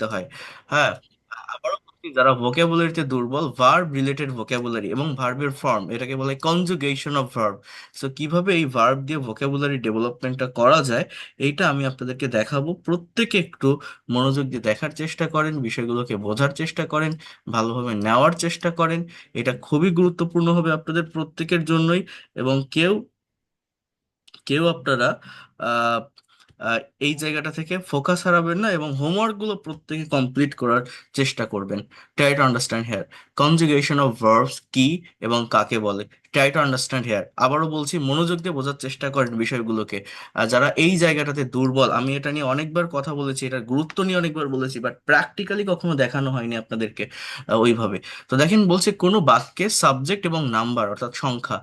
শিখতে হয়। হ্যাঁ, আবারও বলছি, যারা ভোকাবুলারিতে দুর্বল, ভার্ব রিলেটেড ভোকাবুলারি এবং ভার্বের ফর্ম, এটাকে বলে কনজুগেশন অফ ভার্ব। সো কিভাবে এই ভার্ব দিয়ে ভোকাবুলারি ডেভেলপমেন্টটা করা যায়, এইটা আমি আপনাদেরকে দেখাবো। প্রত্যেকে একটু মনোযোগ দিয়ে দেখার চেষ্টা করেন, বিষয়গুলোকে বোঝার চেষ্টা করেন, ভালোভাবে নেওয়ার চেষ্টা করেন। এটা খুবই গুরুত্বপূর্ণ হবে আপনাদের প্রত্যেকের জন্যই। এবং কেউ কেউ আপনারা আহ, আহ, এই জায়গাটা থেকে ফোকাস হারাবেন না এবং হোমওয়ার্ক গুলো প্রত্যেকে কমপ্লিট করার চেষ্টা করবেন। Try to understand here conjugation of verbs কি এবং কাকে বলে। ট্রাই টু আন্ডারস্ট্যান্ড হেয়ার, আবারও বলছি, মনোযোগ দিয়ে বোঝার চেষ্টা করেন বিষয়গুলোকে। যারা এই জায়গাটাতে দুর্বল, আমি এটা নিয়ে অনেকবার কথা বলেছি, এটার গুরুত্ব নিয়ে অনেকবার বলেছি, বাট প্র্যাকটিক্যালি কখনো দেখানো হয়নি আপনাদেরকে ওইভাবে। তো দেখেন, বলছে কোনো বাক্যে সাবজেক্ট এবং নাম্বার অর্থাৎ সংখ্যা,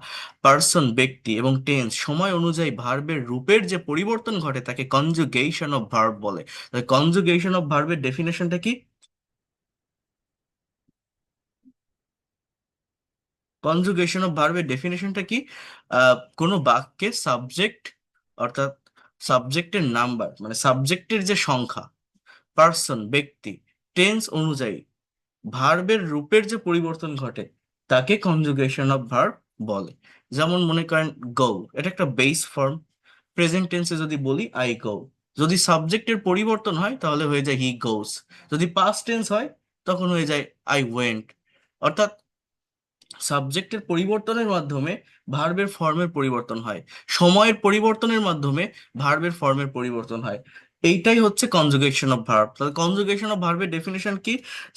পার্সন ব্যক্তি এবং টেন্স সময় অনুযায়ী ভার্বের রূপের যে পরিবর্তন ঘটে তাকে কনজুগেশন অফ ভার্ব বলে। কনজুগেশন অফ ভার্বের ডেফিনেশনটা কি? কনজুগেশন অফ ভার্বের ডেফিনেশনটা কি? কোনো বাক্যে সাবজেক্ট অর্থাৎ সাবজেক্টের নাম্বার মানে সাবজেক্টের যে সংখ্যা, পার্সন ব্যক্তি, টেন্স অনুযায়ী ভার্বের রূপের যে পরিবর্তন ঘটে তাকে কনজুগেশন অফ ভার্ব বলে। যেমন মনে করেন, গো, এটা একটা বেস ফর্ম। প্রেজেন্ট টেন্সে যদি বলি আই গো, যদি সাবজেক্টের পরিবর্তন হয় তাহলে হয়ে যায় হি গোস। যদি পাস্ট টেন্স হয় তখন হয়ে যায় আই ওয়েন্ট। অর্থাৎ সাবজেক্টের পরিবর্তনের মাধ্যমে ভার্বের ফর্মের পরিবর্তন হয়, সময়ের পরিবর্তনের মাধ্যমে ভার্বের ফর্মের পরিবর্তন হয়। এইটাই হচ্ছে কনজুগেশন অফ ভার্ব। তাহলে কনজুগেশন অফ ভার্বের ডেফিনেশন কি?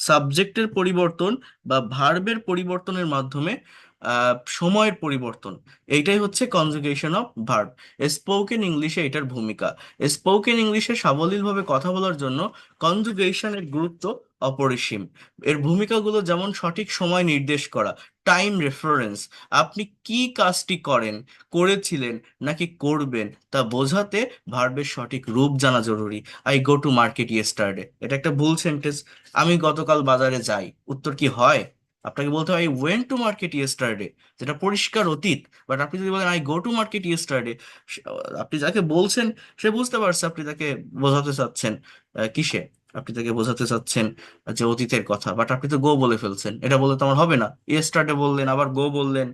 সাবজেক্টের পরিবর্তন বা ভার্বের পরিবর্তনের মাধ্যমে সময়ের পরিবর্তন, এইটাই হচ্ছে কনজুগেশন অফ ভার্ব। স্পোকেন ইংলিশে এটার ভূমিকা। স্পোকেন ইংলিশে সাবলীলভাবে কথা বলার জন্য কনজুগেশনের গুরুত্ব অপরিসীম। এর ভূমিকাগুলো যেমন সঠিক সময় নির্দেশ করা, টাইম রেফারেন্স, আপনি কি কাজটি করেন, করেছিলেন নাকি করবেন তা বোঝাতে ভার্বের সঠিক রূপ জানা জরুরি। I go to market yesterday, এটা একটা ভুল সেন্টেন্স। আমি গতকাল বাজারে যাই, উত্তর কি হয়? আপনাকে বলতে হয় I went to market yesterday, যেটা পরিষ্কার অতীত। বাট আপনি যদি বলেন I go to market yesterday, আপনি যাকে বলছেন সে বুঝতে পারছে আপনি তাকে বোঝাতে চাচ্ছেন কিসে, আপনি তাকে বোঝাতে চাচ্ছেন যে অতীতের কথা। বাট আপনি তো গো বলে ফেলছেন, এটা বললে তো আমার হবে না। ইয়েস্টারডে বললেন আবার গো বললেন,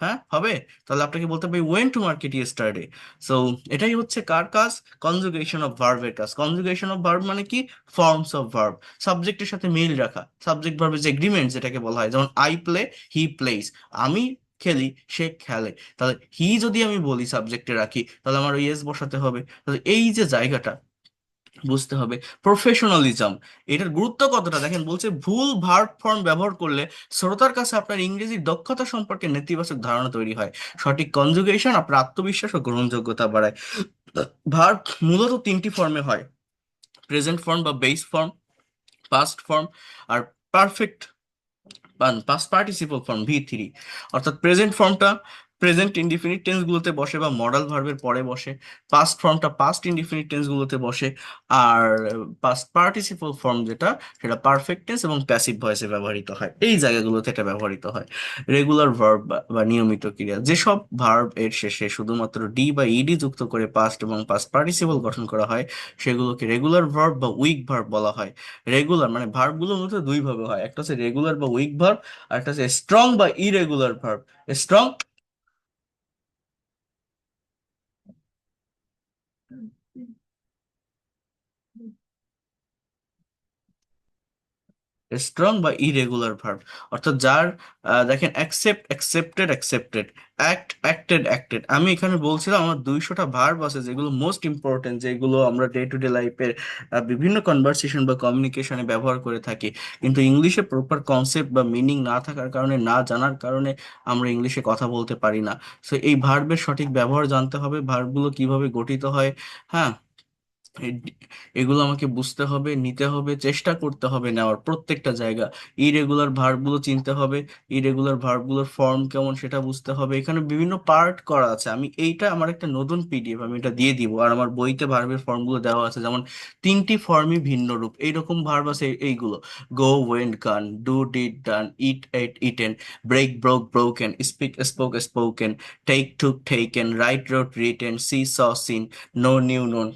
হ্যাঁ হবে? তাহলে আপনাকে বলতে হবে went to market yesterday. So এটাই হচ্ছে কার কাজ? কনজুগেশন অফ ভার্বের কাজ। কনজুগেশন অফ ভার্ব মানে কি? ফর্মস অফ ভার্ব, সাবজেক্টের সাথে মিল রাখা, সাবজেক্ট ভার্বের যে এগ্রিমেন্ট যেটাকে বলা হয়, যেমন আই প্লে, হি প্লেস, আমি খেলি, সে খেলে। তাহলে হি যদি আমি বলি সাবজেক্টে রাখি, তাহলে আমার ইয়েস বসাতে হবে। তাহলে এই যে জায়গাটা বুঝতে হবে। প্রফেশনালিজম, এটার গুরুত্ব কতটা দেখেন, বলছে ভুল ভার্ব ফর্ম ব্যবহার করলে শ্রোতার কাছে আপনার ইংরেজি দক্ষতা সম্পর্কে নেতিবাচক ধারণা তৈরি হয়। সঠিক কনজুগেশন আপনার আত্মবিশ্বাস ও গ্রহণযোগ্যতা বাড়ায়। ভার্ব মূলত তিনটি ফর্মে হয়: প্রেজেন্ট ফর্ম বা বেস ফর্ম, পাস্ট ফর্ম, আর পারফেক্ট পাস্ট পার্টিসিপল ফর্ম ভি3। অর্থাৎ প্রেজেন্ট ফর্মটা প্রেজেন্ট ইনডিফিনিট টেন্স গুলোতে বসে বা মডাল ভার্বের পরে বসে, পাস্ট ফর্মটা পাস্ট ইনডিফিনিট টেন্স গুলোতে বসে, আর পাস্ট পার্টিসিপল ফর্ম যেটা, সেটা পারফেক্ট টেন্স এবং প্যাসিভ ভয়েসে ব্যবহৃত হয়, এই জায়গাগুলোতে এটা ব্যবহৃত হয়। রেগুলার ভার্ব বা নিয়মিত ক্রিয়া, যেসব ভার্ব এর শেষে শুধুমাত্র ডি বা ইডি যুক্ত করে পাস্ট এবং পাস্ট পার্টিসিপল গঠন করা হয় সেগুলোকে রেগুলার ভার্ব বা উইক ভার্ব বলা হয়। রেগুলার মানে ভার্বগুলো মূলত দুই ভাবে হয়, একটা হচ্ছে রেগুলার বা উইক ভার্ব, আর একটা হচ্ছে স্ট্রং বা ইরেগুলার ভার্ব। স্ট্রং স্ট্রং বা ইরেগুলার ভার্ব, অর্থাৎ যার দেখেন accept, accepted, accepted, act, acted, acted. আমি এখানে বলছিলাম আমার 200টা ভার্ব আছে যেগুলো মোস্ট ইম্পর্টেন্ট, যেগুলো আমরা ডে টু ডে লাইফের বিভিন্ন কনভারসেশন বা কমিউনিকেশনে ব্যবহার করে থাকি। কিন্তু ইংলিশে প্রপার কনসেপ্ট বা মিনিং না থাকার কারণে, না জানার কারণে আমরা ইংলিশে কথা বলতে পারি না। সো এই ভার্বের সঠিক ব্যবহার জানতে হবে, ভার্বগুলো কিভাবে গঠিত হয়, হ্যাঁ, এ- এগুলো আমাকে বুঝতে হবে, নিতে হবে, চেষ্টা করতে হবে নেওয়ার প্রত্যেকটা জায়গা। ইরেগুলার ভার্বগুলো চিনতে হবে, ইরেগুলার ভার্বগুলোর ফর্ম কেমন সেটা বুঝতে হবে। এখানে বিভিন্ন পার্ট করা আছে, আমি এইটা আমার একটা নতুন পিডিএফ আমি এটা দিয়ে দিব। আর আমার বইতে ভার্বের ফর্মগুলো দেওয়া আছে, যেমন তিনটি ফর্মই ভিন্ন রূপ, এইরকম ভার্ব আছে এইগুলো: go, went, gone, do, did, done, eat, ate, eaten, break, broke, broken, speak, spoke, spoken, take, took, taken, write, wrote, written, see, saw, seen, know, knew, known.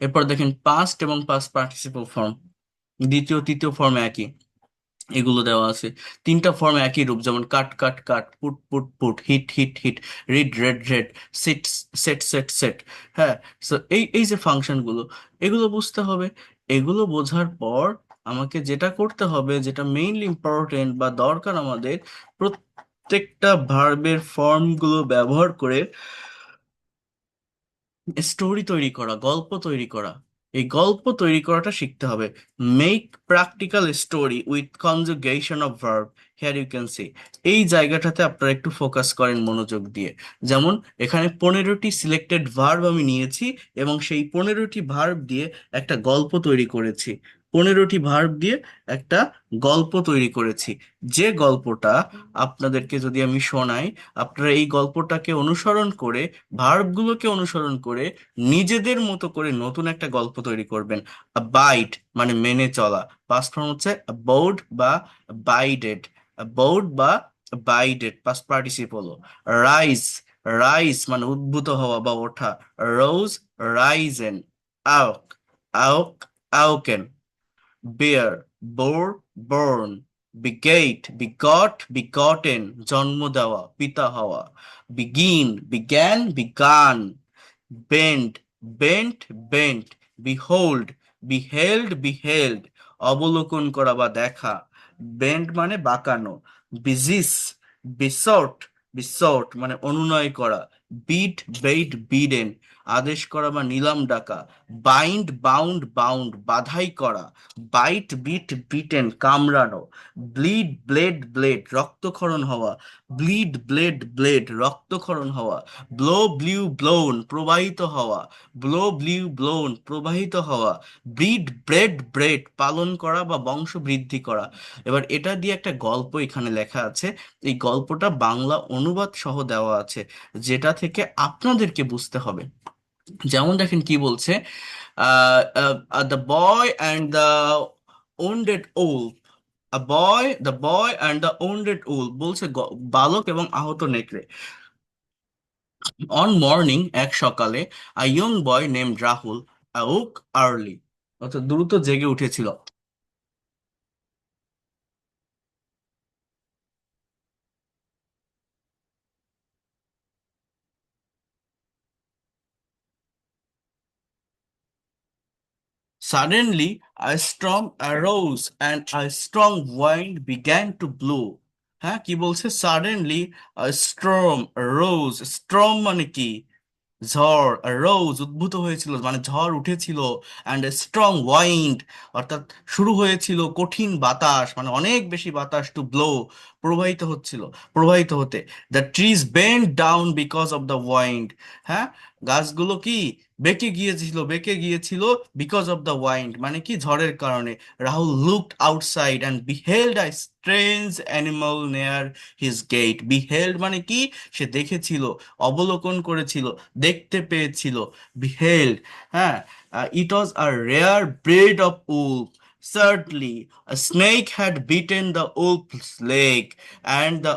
এরপর দেখেন পাস্ট এবং পাস্ট পার্টিসিপল ফর্ম, দ্বিতীয় তৃতীয় form একই, এগুলো দেওয়া আছে। তিনটা ফর্ম একই রূপ, যেমন cut cut cut, put put put, hit hit hit, read read read, sit set set set. হ্যাঁ, তো এই এই যে ফাংশনগুলো, এগুলো বুঝতে হবে। এগুলো বোঝার পর আমাকে যেটা করতে হবে, যেটা মেইনলি ইম্পর্টেন্ট বা দরকার আমাদের, প্রত্যেকটা ভার্বের ফর্মগুলো ব্যবহার করে স্টোরি তৈরি করা, গল্প তৈরি করা। এই গল্প তৈরি করাটা শিখতে হবে। Make practical story with conjugation of verb, here you can see. এই জায়গাটাতে আপনারা একটু ফোকাস করেন মনোযোগ দিয়ে। যেমন এখানে 15টি সিলেক্টেড ভার্ব আমি নিয়েছি এবং সেই 15টি ভার্ব দিয়ে একটা গল্প তৈরি করেছি। 15টি ভার্ব দিয়ে একটা গল্প তৈরি করেছি। যে গল্পটা আপনাদেরকে যদি আমি শোনাই, আপনারা এই গল্পটাকে অনুসরণ করে, ভার্বগুলোকে অনুসরণ করে নিজেদের মতো করে নতুন একটা গল্প তৈরি করবেন। বাইট মানে মেনে চলা, পাস্ট ফর্ম হচ্ছে বোর্ড বা বাইডেড, বোর্ড বা বাইডেড পাস্ট পার্টিসিপল হলো। রাইজ, রাইজ মানে উদ্ভূত হওয়া বা ওঠা, রোজ Ryzen, আউক, আউক আউকেন, bear, bore, born, beget, begot, begotten, জন্ম দেওয়া, পিতা হওয়া, begin, began, begun, bend, bent, bent, behold, beheld, beheld, অবলোকন করা বা দেখা, bend মানে বাঁকানো, beseech, besought, besought মানে অনুনয় করা, bid, bait, bidden, আদেশ করা বা নিলাম ডাকা, বাইন্ড, বাউন্ড, বাউন্ড, বাধাই করা, বাইট, বিট, বিটেন, কামড়ানো, ব্লিড, ব্লেড, ব্লেড, রক্তক্ষরণ হওয়া, ব্লিড, ব্লেড, ব্লেড, রক্তক্ষরণ হওয়া, ব্লো, ব্লিউ, ব্লোন, প্রবাহিত হওয়া, ব্লো, ব্লিউ, ব্লোন, প্রবাহিত হওয়া, ব্রিড, ব্রেড, ব্রেড, পালন করা বা বংশ বৃদ্ধি করা। এবার এটা দিয়ে একটা গল্প এখানে লেখা আছে। এই গল্পটা বাংলা অনুবাদ সহ দেওয়া আছে, যেটা থেকে আপনাদেরকে বুঝতে হবে। যেমন দেখেন কি বলছে, the boy and the wounded wolf, the boy and the wounded wolf বলছে বালক এবং আহত নেকড়ে। অন মর্নিং এক সকালে, a young boy named Rahul awoke early, অর্থাৎ দ্রুত জেগে উঠেছিল। Suddenly, a storm arose and a strong wind began to blow. হ্যাঁ, কি বলছে? Suddenly a storm arose, storm মানে কি? ঝড়, রোজ উদ্ভূত হয়েছিল মানে ঝড় উঠেছিল, অ্যান্ড স্ট্রং ওয়াইন্ড অর্থাৎ শুরু হয়েছিল কঠিন বাতাস, মানে অনেক বেশি বাতাস, টু ব্লো প্রবাহিত হচ্ছিল, প্রবাহিত হতে। The trees bend down because of the wind, হ্যাঁ, গাছগুলো কি বেঁকে গিয়েছিল, বেঁকে গিয়েছিল বিকজ অফ দ্য ওয়াইন্ড মানে কি, ঝড়ের কারণে। Rahul looked outside and beheld a strange animal near his gate. Beheld মানে কি, সে দেখেছিল, অবলোকন করেছিল, দেখতে পেয়েছিল। বিহেল্ড, হ্যাঁ, it was a rare breed of wolf, certainly a snake had bitten the wolf's leg and the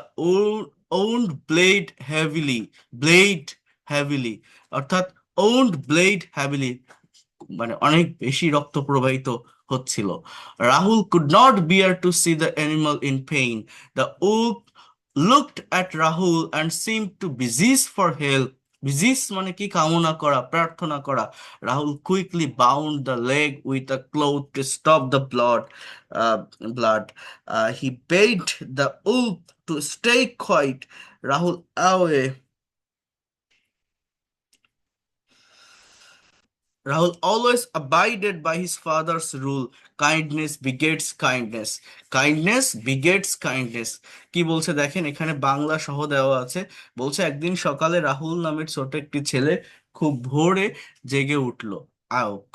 wound bled heavily, blade heavily অর্থাৎ wound bled heavily মানে অনেক বেশি রক্ত প্রবাহিত হচ্ছিল। Rahul could not bear to see the animal in pain, the wolf looked at Rahul and seemed to beseech for help. Beseech মানে কি, কামনা করা, প্রার্থনা করা। Rahul quickly bound the leg with a cloth to stop the blood, he begged the wolf to stay quiet. Rahul away, Rahul always abided by his father's rule. Kindness begets kindness. Kindness begets kindness. কি বলছে দেখেন, এখানে বাংলা সহ দেওয়া আছে। বলছে একদিন সকালে রাহুল নামের ছোট একটি ছেলে খুব ভোরে জেগে উঠলো, আউক,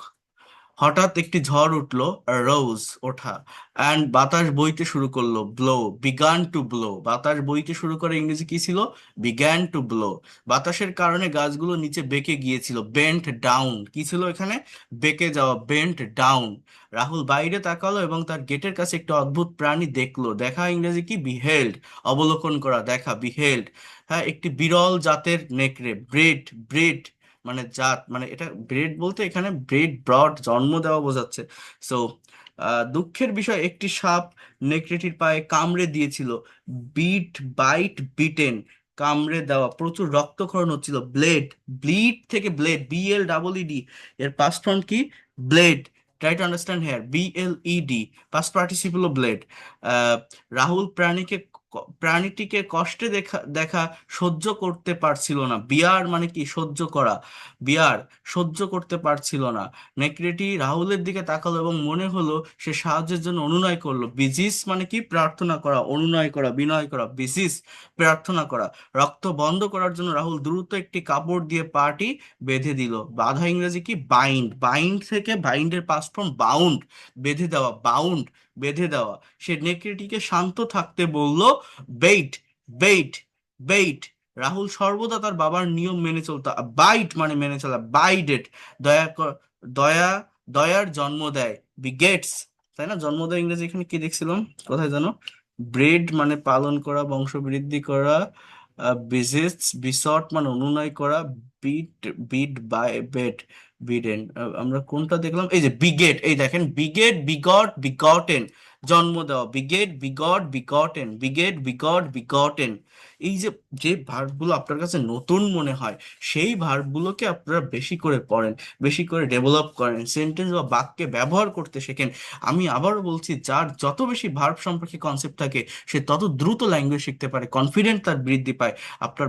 হঠাৎ একটি ঝড় উঠলো, রোজ ওঠা, অ্যান্ড বাতাস বইতে শুরু করলো, ব্লো, বিগান টু ব্লো, বাতাস বইতে শুরু করে, ইংরেজি কি ছিল? Began to blow. বাতাসের কারণে গাছগুলো নিচে বেঁকে গিয়েছিল, বেন্ট ডাউন, কি ছিল এখানে? বেঁকে যাওয়া, বেন্ট ডাউন। রাহুল বাইরে তাকালো এবং তার গেটের কাছে একটি অদ্ভুত প্রাণী দেখলো, দেখা ইংরেজি কি? বিহেল্ড, অবলোকন করা, দেখা, বিহেল্ড। হ্যাঁ, একটি বিরল জাতের নেকড়ে, ব্রেড, ব্রেড মানে জাত, মানে এটা ব্রেড বলতে এখানে ব্রেড ব্রড জন্ম দেওয়া বোঝাচ্ছে। সো দুঃখের বিষয়, একটি সাপ নেকড়েটির পায়ে কামড়ে দিয়েছিল। বিট, বাইট, বিটেন, কামড়ে দেওয়া, প্রচুর রক্তক্ষরণ হচ্ছিল। ব্লেড, ব্লিড থেকে ব্লেড, BLEED, এর পাস্ট ফর্ম কি? Bled. Try to understand here, BLED, past participle bled. Rahul প্রাণীটিকে কষ্টে দেখা দেখা সহ্য করতে পারছিল না। বিয়ার মানে কি? সহ্য করা। বিয়ার সহ্য করতে পারছিল না। নেকড়েটি রাহুলের দিকে তাকালো এবং মনে হলো সে সাহায্যের জন্য অনুনয় করলো। বিজিস মানে কি? প্রার্থনা করা, অনুনয় করা, বিনয় করা, বিজিস প্রার্থনা করা। রক্ত বন্ধ করার জন্য রাহুল দ্রুত একটি কাপড় দিয়ে পাটি বেঁধে দিল। বাঁধা ইংরেজি কি? বাইন্ড। বাইন্ড থেকে বাইন্ডের পাস্ট ফর্ম বাউন্ড, বেঁধে দেওয়া, বাউন্ড, বেঁধে দেওয়া। সে নেকড়েটিকে শান্ত থাকতে বলল। Bait, bait, bait. রাহুল সর্বদা তার বাবার নিয়ম মেনে চলতো। বাইট মানে মেনে চলা, বাইডেড। দয়া দয়া, দয়ার জন্ম দেয়, বিগেটস। তাই না? জন্ম দেয় ইংরেজি এখানে কি দেখছিলাম, কোথায় জানো? ব্রেড মানে পালন করা, বংশবৃদ্ধি করা। বিজেস, বিসট মানে অনুনয় করা। Bid, bid bade bet, bidden. আমরা কোনটা দেখলাম? এই যে বিগেট, এই দেখেন, বিগেট, বিগট, বিগটেন, জন্ম দেওয়া। বিগেট, বিগট, বিগটেন, বিগেট, বিগট, বিগটেন। এই যে যে ভার্বগুলো আপনার কাছে নতুন মনে হয়, সেই ভার্বগুলোকে আপনারা বেশি করে পড়েন, বেশি করে ডেভেলপ করেন, সেন্টেন্স বা বাক্যে ব্যবহার করতে শেখেন। আমি আবারও বলছি, যার যত বেশি ভার্ব সম্পর্কে কনসেপ্ট থাকে, সে তত দ্রুত ল্যাঙ্গুয়েজ শিখতে পারে, কনফিডেন্ট তার বৃদ্ধি পায়। আপনার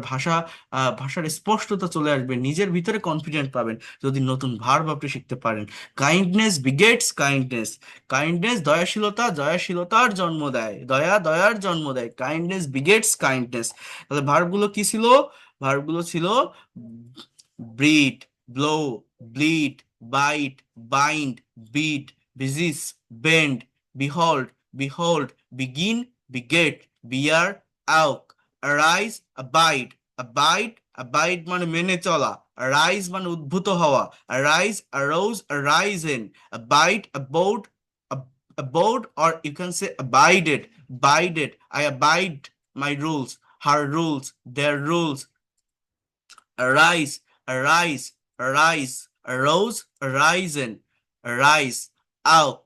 ভাষার স্পষ্টতা চলে আসবে, নিজের ভিতরে কনফিডেন্ট পাবেন যদি নতুন ভার্ব আপনি শিখতে পারেন। Kindness begets kindness. কাইন্ডনেস দয়াশীলতা, দয়াশীলতার জন্ম দেয়। দয়া দয়ার জন্ম দেয়। Kindness begets kindness. তাহলে ভার্বগুলো কি ছিল? ভার্বগুলো ছিল breed, blow, bleed, bite, bind, beat, beseech, bend, behold, behold, begin, beget, bear, awoke, rise, abide. Abide, abide মানে মেনে চলা। রাইজ মানে উদ্ভূত হওয়া। Rise, arose, risen. Abide, abode, abode, or you can say abided, abided. I abide my rules, her rules, their rules. Arise, arise, arise, arose, arisen, arise, auk,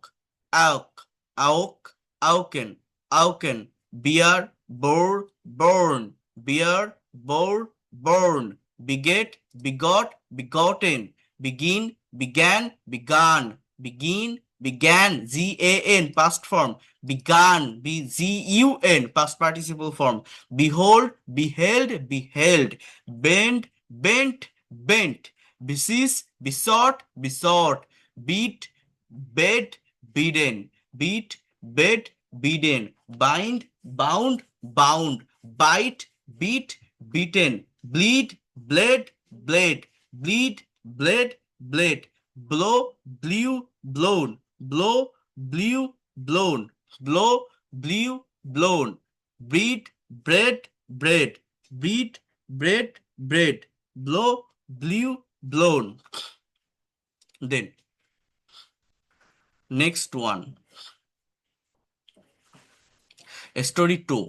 auk, auk, auken, auken, bear, bore, born, bear, bore, born, beget, begot, begotten, begin, began, began, begin, began, ZAN, past form, began, BZUN, past participle form, behold, beheld, beheld, bend, bent, bent, beseech, besought, besought, beat, bed, bidden, beat, bed, bidden, bind, bound, bound, bite, beat, beaten, bleed, bled, bled, bleed, bled, bled, blow, blew, blown, blow, blew, blown, blow, blew, blown, breed, bread, bread, beat, bread, bread, blow, blew, blown. Then next one, story 2,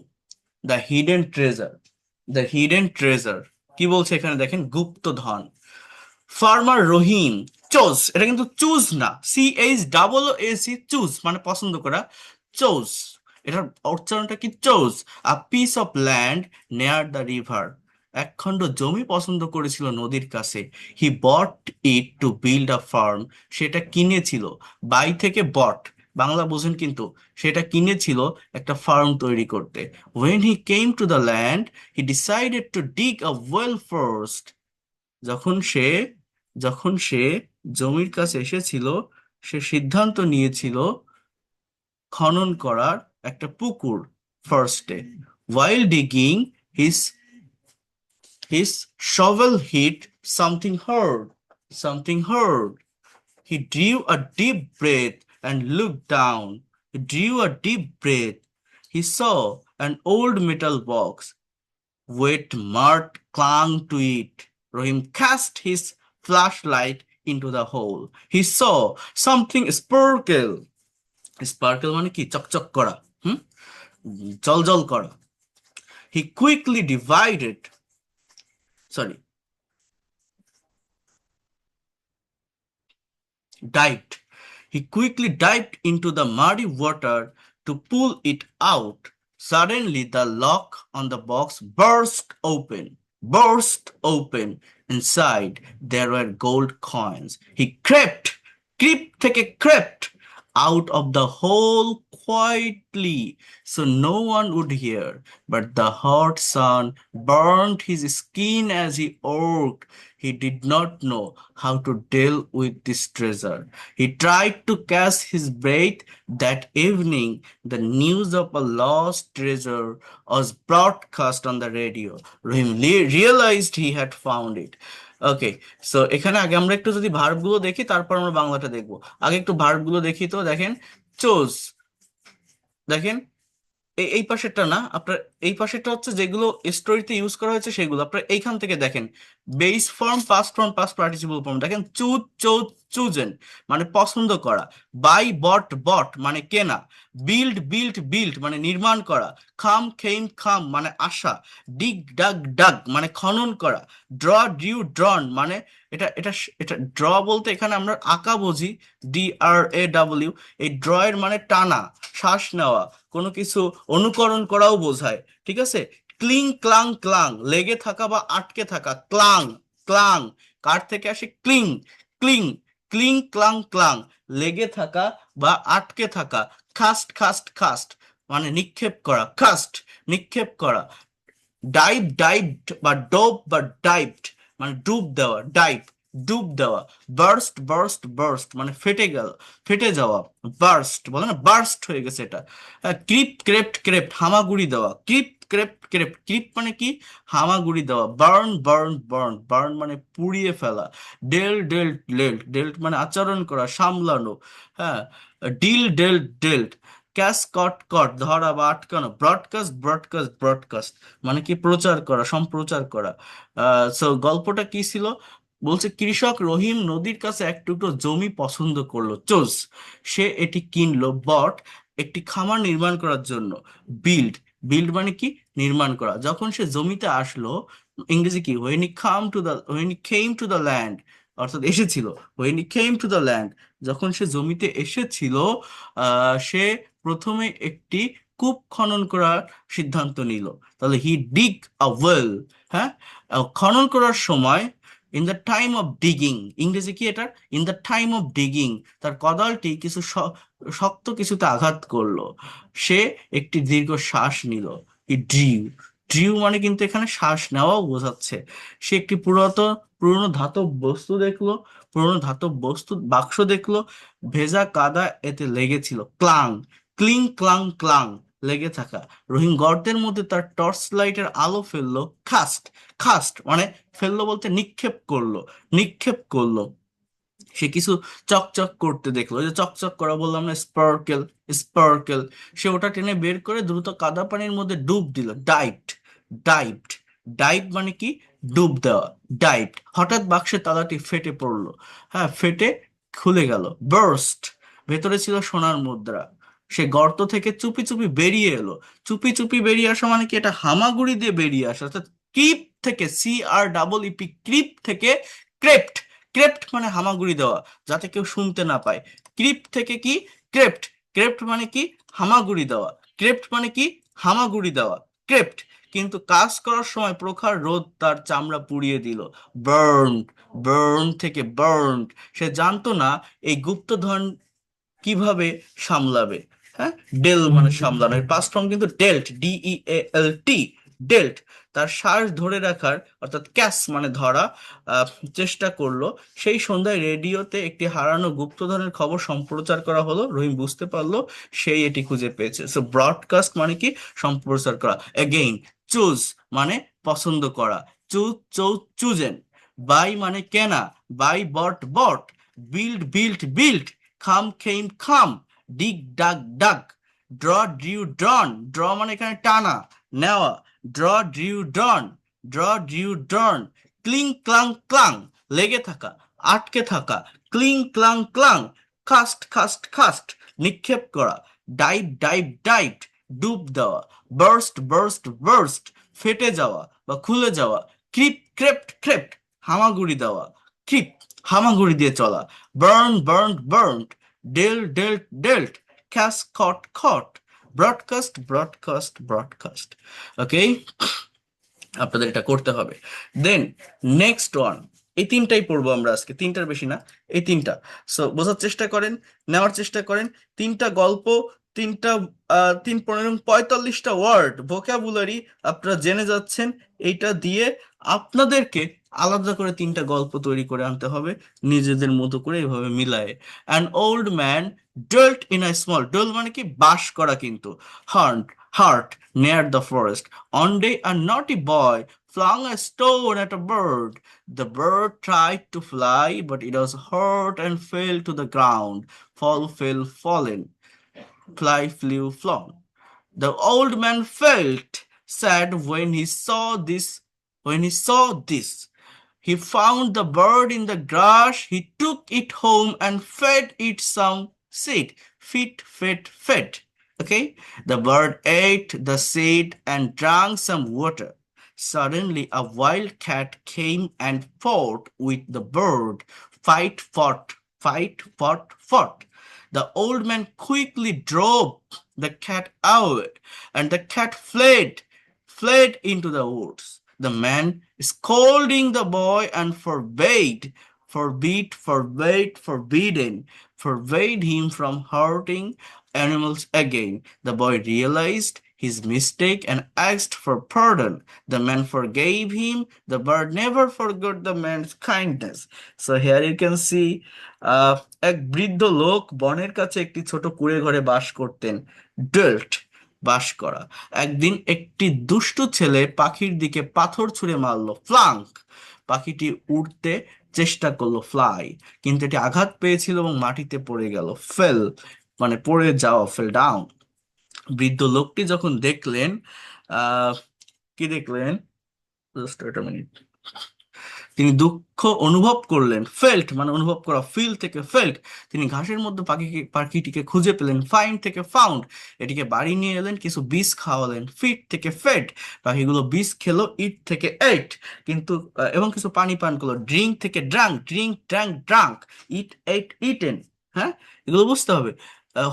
the hidden treasure. The hidden treasure কি বলছে এখানে দেখেন, গুপ্ত ধন। Farmer রহিম choose, এটা কিন্তু choose না, CHOOC, choose মানে পছন্দ করা, চোজ, এটার উচ্চারণটা কি? Chose. A piece of land near the river, একখণ্ড জমি পছন্দ করেছিল নদীর কাছে। He bought it to build a farm, সেটা কিনেছিল। বাই থেকে বট, বাংলা বোঝেন কিন্তু, সেটা কিনেছিল একটা ফার্ম তৈরি করতে। When he came to the land, he decided to dig a well first, যখন সে যখন সে জমির কাছে এসেছিল, সে সিদ্ধান্ত নিয়েছিল খনন করার একটা পুকুর ফার্স্টে। While digging, his shovel hit something hard. Something hard. He drew a deep breath and looked down. He drew a deep breath. He saw an old metal box. Wet mud clung to it. Rahim cast his flashlight into the hole. He saw something sparkle. Sparkle মানে কি? চকচক করা, হুম, জলজল করা। He quickly divided, sorry, Dived. He quickly dived into the muddy water to pull it out. Suddenly, the lock on the box burst open. Burst open. Inside, there were gold coins. He crept out of the hole quietly so no one would hear. But the hot sun burned his skin as he worked. He did not know how to deal with this treasure. He tried to catch his breath. That evening, the news of a lost treasure was broadcast on the radio. Rahim realized he had found it. Okay, so এখানে আগে আমরা একটু যদি ভার্বগুলো দেখি, তারপর আমরা বাংলাটা দেখবো। আগে একটু ভার্বগুলো দেখি। তো দেখেন, চোজ, দেখেন এই পাশেরটা না, আপনার এই পাশেরটা হচ্ছে যেগুলো স্টোরিতে ইউজ করা হয়েছে সেগুলো। আপনার এইখান থেকে দেখেন, base form past participle form. দেখেন চুজ, চোজ, চুজেন মানে পছন্দ করা। বাই, বট মানে কেনা। বিল্ড মানে নির্মাণ করা। খাম মানে আশা। ডাগ মানে খনন করা। ড্রন মানে এটা এটা এটা ড্র বলতে এখানে আমরা আঁকা বুঝি, DRAW। এই ড্র এর মানে টানা, শ্বাস নেওয়া, কোনো কিছু অনুকরণ করাও বোঝায়। ঠিক আছে। ক্লাং লেগে থাকা বা আটকে থাকা। ক্লাং কার থেকে আসে? ক্লিং ক্লাং লেগে থাকা বা আটকে থাকা। খাস্ট মানে নিক্ষেপ করা। নিক্ষেপ করা। ডাইভড মানে ডুব দেওয়া। ডুব দেওয়া। বার্স্ট মানে ফেটে যাওয়া। বার্স্ট বলে না, বার্স্ট হয়ে গেছে এটা। ক্রেপ্ট হামাগুড়ি দেওয়া। ক্রিপ মানে কি? হামাগুড়ি দেওয়া। বার্ন মানে পুড়িয়ে ফেলা। ডেল্ট মানে আচরণ করা, সামলানো। হ্যাঁ। ডেল্ট। কট ধরা বা আটকানো। ব্রডকাস্ট মানে কি? প্রচার করা, সম্প্রচার করা। সো গল্পটা কি ছিল? বলছে কৃষক রহিম নদীর কাছে এক টুকরো জমি পছন্দ করলো। চোজ, সে এটি কিনলো। বট, একটি খামার নির্মাণ করার জন্য। বিল্ড বিল্ড মানে কি? নির্মাণ করা। যখন সে জমিতে আসলো, ইংরেজি কি? when he came to the land, অর্থাৎ এসেছিল। when he came to the land, যখন সে জমিতে এসেছিল, সে প্রথমে একটি কূপ খনন করার সিদ্ধান্ত নিল। তাহলে হি ডিগ আ ওয়েল। হ্যাঁ। খনন করার সময়, in the time of digging, ইংরেজি কি এটার? In the time of digging, তার কোদালটি কিছু শক্ত কিছুতে আঘাত করলো। সে একটি দীর্ঘ শ্বাস নিল। হি ড্রিউ মানে কিন্তু এখানে শ্বাস নেওয়াও বোঝাচ্ছে। সে একটি পুরনো ধাতব বস্তু দেখলো। পুরনো ধাতব বস্তু বাক্স দেখলো। ভেজা কাদা এতে লেগেছিল। ক্লাং লেগে থাকা। রহিম গর্তের মধ্যে তার টর্চ লাইটের আলো ফেললো। খাস্ট মানে ফেললো বলতে নিক্ষেপ করলো। সে কিছু চকচক করতে দেখলো। ওই যে চকচক করা বললাম না, স্পার্কেল। সে ওটা টেনে বের করে দ্রুত কাদা পানির মধ্যে ডুব দিল। ডাইভড ডাইভ মানে কি? ডুব দেওয়া। হঠাৎ বাক্সের তালাটি ফেটে পড়লো। হ্যাঁ, ফেটে খুলে গেল। ভেতরে ছিল সোনার মুদ্রা। সে গর্ত থেকে চুপি চুপি বেরিয়ে এলো। চুপি বেরিয়ে আসা মানে কি? এটা হামাগুড়ি দিয়ে বেরিয়ে আসা। অর্থাৎ ক্রিপ থেকে, CREEP, ক্রিপ থেকে ক্রেপ্ট। মানে হামাগুড়ি দেওয়া, যাতে কেউ শুনতে না পায়। ক্রিপ থেকে কি? ক্রেপ্ট। মানে কি? হামাগুড়ি দেওয়া। মানে কি? হামাগুড়ি দেওয়া। ক্রেপ্ট। কিন্তু কাজ করার সময় প্রখর রোদ তার চামড়া পুড়িয়ে দিল। বার্ন থেকে বার্ন। সে জানতো না এই গুপ্তধন কিভাবে সামলাবে। হ্যাঁ। মানে সামলানো। এর পাস্ট ফর্ম কিন্তু DEALT। ডেল্ট। তার শ্বাস ধরে রাখার, অর্থাৎ ক্যাচ মানে ধরা, আহ, চেষ্টা করলো। সেই সন্ধ্যায় রেডিওতে একটি হারানো গুপ্তধনের খবর সম্প্রচার করা হলো। রহিম বুঝতে পারলো সেই এটি খুঁজে পেয়েছে। সো ব্রডকাস্ট মানে কি? সম্প্রচার করা। এগেইন, চুজ মানে পছন্দ করা। চুজেন। বাই মানে কেনা। বট। বিল্ড। খাম। ডাগ। ড্র মানে এখানে টানা, নেওয়া। Draw drew ড্রন। ক্লাং লেগে থাকা, আটকে থাকা। ক্লাং খাস্ট নিক্ষেপ করা। ডাইভ ডুব দেওয়া। বার্স্ট ফেটে যাওয়া বা খুলে যাওয়া। ক্রেপ্ট হামাগুড়ি দেওয়া। হামাগুড়ি দিয়ে চলা, burn burn burned, deal dealt dealt, catch caught caught, broadcast broadcast broadcast. Okay, আপনাদের এটা করতে হবে। দেন নেক্সট ওয়ান, এই তিনটাই পড়বো আমরা আজকে, তিনটার বেশি না, এই তিনটা। সো বোঝার চেষ্টা করেন, নেওয়ার চেষ্টা করেন। তিনটা গল্প, তিনটা 3, 15, 45টা ওয়ার্ড ভোকাবুলারি আপনারা জেনে যাচ্ছেন। এইটা দিয়ে আপনাদেরকে আলাদা করে তিনটা গল্প তৈরি করে আনতে হবে, নিজেদের মতো করে এভাবে মিলায়ে। An old man dwelt in a small, dwell মানে কি বাস করা, কিন্তু hut hut near the forest. One day, a naughty boy flung a stone at a bird. The bird tried to fly, but it was hurt and fell to the ground. Fall, fell, fallen. Fly, flew, flown. The old man felt sad when he saw this. He found the bird in the grass. He took it home and fed it some seed. Fed. Okay? The bird ate the seed and drank some water. Suddenly, a wild cat came and fought with the bird. Fought. The old man quickly drove the cat away, and the cat fled into the woods. The man scolding the boy and forbade him from hurting animals again. The boy realized his mistake and asked for pardon. The man forgave him. The bird never forgot the man's kindness. So here you can see, এক বৃদ্ধ লোক বনের কাছে একটি ছোট কুঁড়ে ঘরে বাস করতেন। ডেল্ট, বাস করা। একদিন একটি দুষ্টু ছেলে পাখির দিকে পাথর ছুঁড়ে মারলো, ফ্লাঙ্ক। পাখিটি উড়তে চেষ্টা করলো, ফ্লাই, কিন্তু এটি আঘাত পেয়েছিল এবং মাটিতে পড়ে গেল, ফেল, মানে পড়ে যাওয়া, ফেল ডাউন। বৃদ্ধ লোকটি যখন দেখলেন, আহ কি দেখলেন, জাস্ট ওয়েট আ মিনিট, তিনি দুঃখ অনুভব করলেন, ফেল্ট মানে অনুভব করা, ফিল থেকে ফেল্ট। তিনি ঘাসের মধ্যে পাখিটিকে খুঁজে পেলেন, ফাইন্ড থেকে ফাউন্ড, এটিকে বাড়ি নিয়ে এলেন, কিছু বীজ খাওয়ালেন, ফিট থেকে ফেড, পাখিগুলো বীজ খেলো, ইট থেকে এইট, কিন্তু এবং কিছু পানি পান করলো, ড্রিঙ্ক থেকে ড্রাঙ্ক, ড্রাঙ্ক, ইট এইট ইটেন। হ্যাঁ, এগুলো বুঝতে হবে।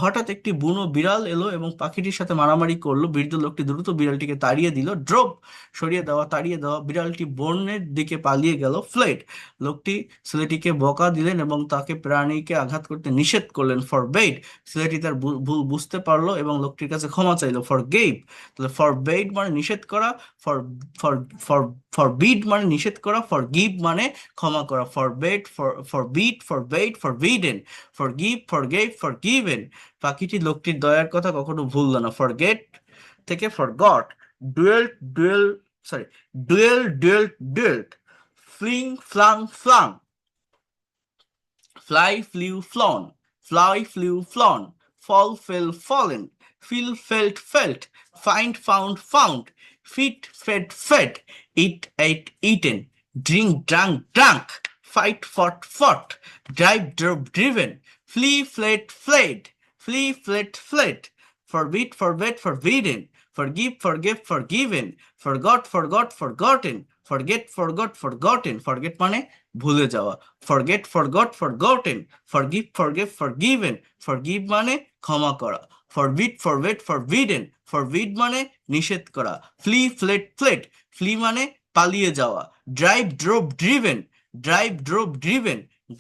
হঠাৎ একটি বুনো বিড়াল এলো এবং পাখিটির সাথে মারামারি করলো। বৃদ্ধ লোকটি দ্রুত বিড়ালটিকে তাড়িয়ে দিল, ড্রপ, সরিয়ে দেওয়া, তাড়িয়ে দেওয়া। বিড়ালটি বনের দিকে পালিয়ে গেল, ফ্লেড। লোকটি ছেলেটিকে বকা দিলেন এবং তাকে প্রাণীকে আঘাত করতে নিষেধ করলেন, ফরবেড। ছেলেটি তার ভুল বুঝতে পারলো এবং লোকটির কাছে ক্ষমা চাইলো, ফরগেভ। তাহলে ফরবেড মানে নিষেধ করা, ফর ফর ফর ফরবিড মানে নিষেধ করা, ফরগিভ মানে ক্ষমা করা, forbade, forbade, forbidden, forgive, forgive, forgiven. পাখিটি লোকটির দয়ার কথা কখনো ভুলল না, ফরগেট থেকে forgot. Dual dual sorry dual, fling, flung, fly, flew, flown, fall, fell, fallen, feel, felt, find, found, feed, fed, eat, ate, eaten, drink, drunk, fight, fought, drive, drove, driven, flee, fled, fled, forbidden, forgive, forgave, forgiven, forgotten, forgotten, forget মানে ভুলে যাওয়া, forgotten, forgive, forgiven, forgive মানে ক্ষমা করা, forbidden, forbid মানে নিষেধ করা, flee মানে পালিয়ে যাওয়া, drive,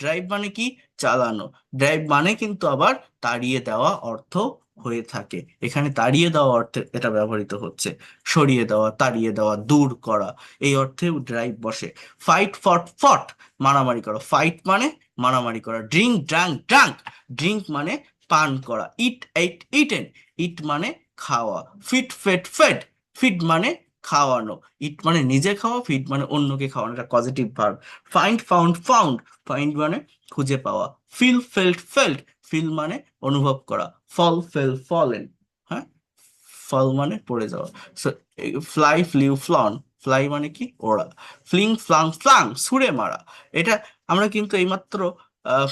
ড্রাইভ মানে কি, চালানো। ড্রাইভ মানে কিন্তু আবার তাড়িয়ে দেওয়া অর্থ হয়ে থাকে, এখানে তাড়িয়ে দেওয়া অর্থে এটা ব্যবহৃত হচ্ছে, সরিয়ে দেওয়া, তাড়িয়ে দেওয়া, দূর করা, এই অর্থেও ড্রাইভ বসে। ফট, মারামারি করা, ফাইট মানে মারামারি করা, ড্রাঙ্ক, মানে পান করা, ইটেন, ইট মানে খাওয়া, ফেড, ফিড মানে খাওয়ানো, ইট মানে নিজে খাওয়া, ফিড মানে অন্যকে খাওয়ানো, এটা পজিটিভ ভার্ব। ফাউন্ড, মানে খুঁজে পাওয়া, ফেল্ট, ফিল মানে অনুভব করা, ফলেন, হ্যাঁ, ফল মানে পড়ে যাওয়া। সো ফ্লান, ফ্লাই মানে কি, ওড়া, ফ্লাং, ছুঁড়ে মারা। এটা আমরা কিন্তু এইমাত্র আহ,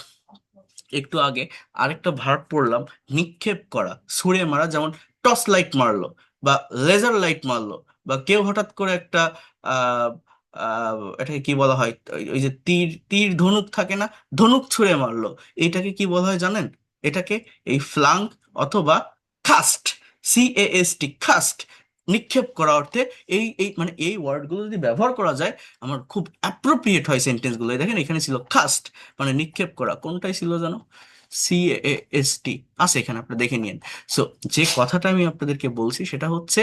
একটু আগে আরেকটা ভার্ব পড়লাম, নিক্ষেপ করা, ছুঁড়ে মারা, যেমন টস লাইট মারলো বা লেজার লাইট মারলো, বা কেউ হঠাৎ করে একটা এটাকে কি বলা হয়, ওই যে তীর তীর ধনুক থাকে না, ধনুক ছুঁড়ে মারলো, এইটাকে কি বলা হয় জানেন? এটাকে এই ফ্লাঙ্ক অথবা কাস্ট, CAST, কাস্ট, নিক্ষেপ করা অর্থে এই এই মানে এই ওয়ার্ডগুলো যদি ব্যবহার করা যায় আমার খুব অ্যাপ্রোপ্রিয়েট হয় সেন্টেন্সগুলো। দেখেন এখানে ছিল কাস্ট মানে নিক্ষেপ করা, কোনটাই ছিল জানো? CAST আছে এখানে, আপনি দেখে নিন। সো যে কথাটা আমি আপনাদেরকে বলছি সেটা হচ্ছে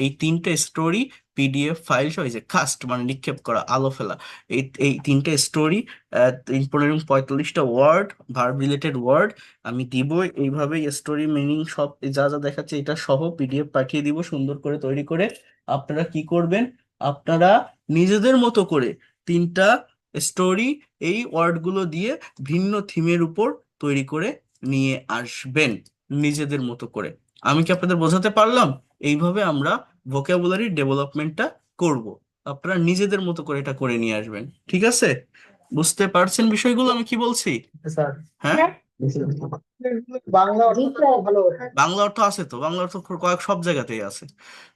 এই তিনটে স্টোরি PDF ফাইল সহ, এই যে কাস্ট মানে নিক্ষেপ করা, আলো ফেলা, এই এই তিনটে স্টোরি 15 এবং 45টা ওয়ার্ড, ভার্ব রিলেটেড ওয়ার্ড আমি দিব। এইভাবে স্টোরি মিনিং সব যা যা দেখাচ্ছে এটা সহ PDF পাঠিয়ে দিব সুন্দর করে তৈরি করে। আপনারা কি করবেন, আপনারা নিজেদের মতো করে তিনটা স্টোরি এই ওয়ার্ডগুলো দিয়ে ভিন্ন থিমের উপর তৈরি করে নিয়ে আসবেন নিজেদের মতো করে। আমি কি আপনাদের বোঝাতে পারলাম? এইভাবে আমরা ভোকাবুলারি ডেভেলপমেন্টটা করব। আপনারা নিজেদের মতো করে এটা করে নিয়ে আসবেন, ঠিক আছে? বুঝতে পারছেন বিষয়গুলো আমি কি বলছি? স্যার, হ্যাঁ, বাংলা অর্থ ভালো হতো। বাংলা অর্থ আছে তো, বাংলা অর্থ কয়েক সব জায়গাতেই আছে।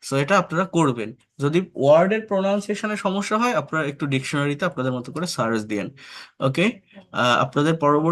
সো এটা আপনারা করবেন। যদি ওয়ার্ডের প্রোনাউন্সিয়েশনের সমস্যা হয় আপনারা একটু ডিকশনারিতে আপনাদের মতো করে সার্চ দিয়েন। ওকে, আপনাদের পরবর্তী